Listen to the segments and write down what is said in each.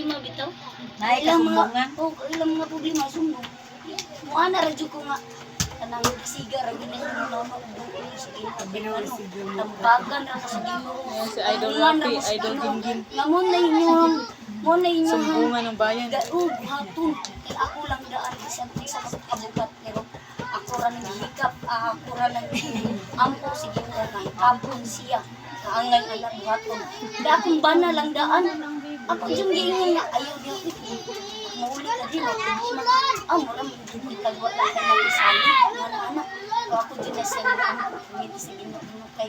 problema bitaw. Nay Ilang mga kasumbungan. oh, ilang mga problema sumbong. Mo ana ra jud ko nga kanang siga ra gid na nono sige tambagan ra ko sa Ginoo. Si Idol Rafi, Idol Ginggin. Ngamon na inyong mo na inyong Sumbungan ng bayan. daog hatun kay ako lang daan sa kabugat pero ako ra nang hikap ako ra nang ampo sige na kapon siya kaangay anak buhaton da akong bana lang daan ako yung gingon na ayaw niya mauli ka din mo ra mo kagwa lang ka ng isali anak ako din na sa ano sige na kay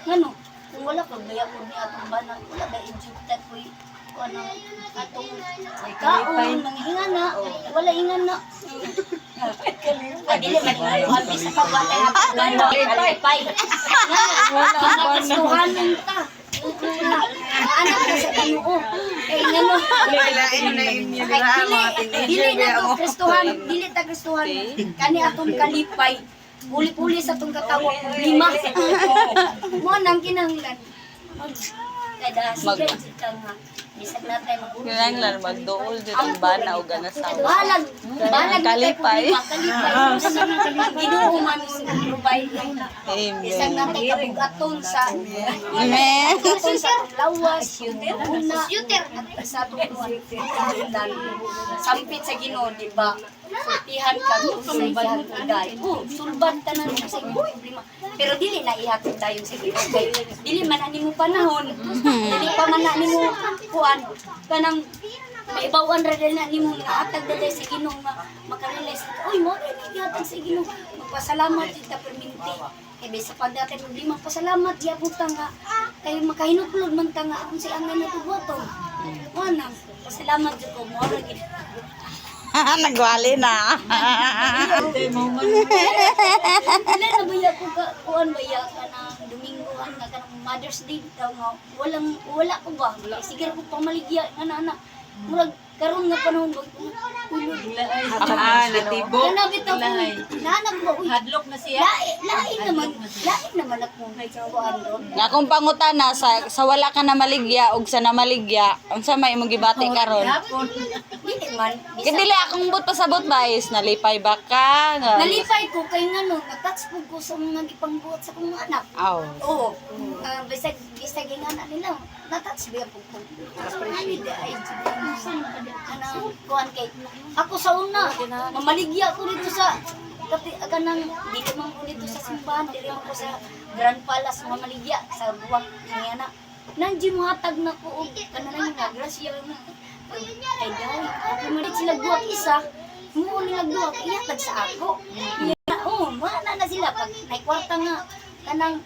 ngano kung wala pag baya ko ni atong bana wala ba injected ko ano atong kaon nanghingan na wala ingan na dili man ang bisa pa ba kay gano kalipay wala kastuhan ta anak ko sa Ginoo eh ngano dili na to Kristohan dili ta Kristohan kani atong kalipay puli-puli sa atong katawa problema mo nang kinahanglan kada sige nga bisag na tayo mag-uwi. Kinahanglan magduol dito ang bana o ganasawa. Balag Kalipay. Kalipay. Ginoo man provide. Amen. Bisag na tayo kabugaton sa Amen. sa lawas, shooter sa atong sampit sa Ginoo, di ba? Sultihan ka sa iyang uday. Sulban tanan sa iyong problema. Pero dili na ihatid tayo sa Ginoo. Dili man ani mo panahon. Dili pa man ani mo kuan kanang maibawan ra dili na nimo hatag daday sa Ginoo nga makarealize. Oy, mo ra ni ihatag sa Ginoo. Magpasalamat jud ta perminti. Kay bisa pagdatay problema pasalamat gyapon ta nga kay makahinuklod man ta nga kung sila nga natubuton. Wanang pasalamat jud ko mo ra gid. Nagwali na. Wala na baya ko kuan baya ka na Domingoan nga kanang Mother's Day daw nga wala ko ba sige ko pamaligya ana murag karon nga panahon ba ulod Natibo. nanag mo uy Hadlok na siya. lain naman ako kuan ron Nga kung pangutana sa wala ka na maligya ug sa namaligya, unsa may imong gibati karon? dili man Kay dili akong but pasabot bayis nalipay ba ka? nalipay ko kay ngano na-touch ko sa mga gipangbuhat sa kong anak. Aw. Oo. Bisag yung anak nila. Na-touch ba po ko? Ay, kuhan kay ako sa una, mamaligya ko dito sa kanang dili man ko dito sa simbahan, dili man ko sa Grand Palace mamaligya sa buwak ng anak. Nandiyo mo hatag na ko og kanang nga grasya na. Ay dai, ako malit sila buwak isa. Mo nila buwak ihatag sa ako. Oo, mana na sila pag may kwarta nga kanang